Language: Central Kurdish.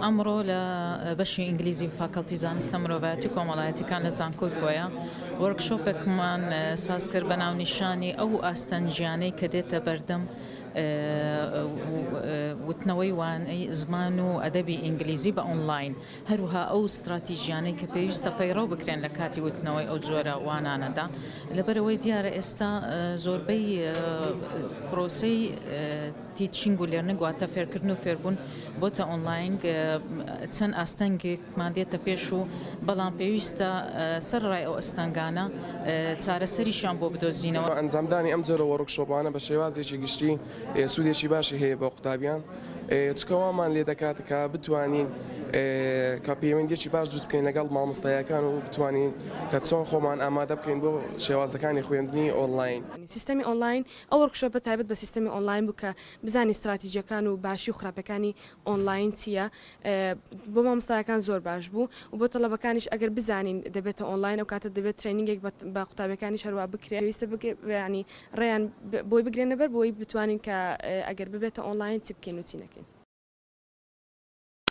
ئەمڕۆ لە بەشی ئینگلیزی فاکەڵتی زانستە مرۆڤایەتی کۆمەڵایەتیەکان لە زانکۆی کۆیە وەرکشۆپێکمان ساز کرد بە ناونیشانی ئەو ئاستەنجیانەی کە دێتە بەردەم وتنەوەی وانەی زمان و ئەدەبی ئینگلیزی بە ئۆنلاین، هەروها ئەو استراتیژیانەی کە پێویستە پەیڕەو بکرێن لە کاتی وتنەوەی ئەو جۆرە وانانەدا، لەبەرەوەی دیارە ئێستا زۆربەی پرۆسەی تیچینگ و لێرنگ واتە فێرکردن و فێربوون بۆتە ئۆنلاین چەند ئاستەنگێکمان دێتە پێش و بەڵام پێویستە سەرڕای ئەو ئەستەنگانە چارەسەریشان بۆ بدۆزینەوە. ئەنجامدانی ئەم جۆرە وەرکشۆپانە بە شێوازێکی گشتی سوودێکی باشی هەیە بە قوتابیان، چکەوامان لێ دەکات کە بتوانین کە پەیوەندیەکی باش دروست بکەین لەگەڵ مامۆستایەکان و بتوانین کە چۆن خۆمان ئامادە بکەین بۆ شێوازەکانی خوێندنی ئۆنلاین. سیستەمی ئۆنلاین ئەو وەرکشۆپە تایبەت بە سیستەمی ئۆنلاین بوو کە بزانانی استراتیژیەکان و باشی و خراپەکانی ئۆنلاین چییە، بۆ مامۆستایەکان زۆر باش بوو و بۆ تەڵەبەکانیش ئەگەر بزانین دەبێتە ئۆنلاین ئەو کاتە دەبێت ترێنینگێک بە قوتابیەکانیش هەروە بکرێت، پێویستە ینی ڕێیان بۆی بگرێنە بەر بۆی بتوانین کە ئەگەر ببێتە ئۆنلاین چی بکەین و چی نەکەین.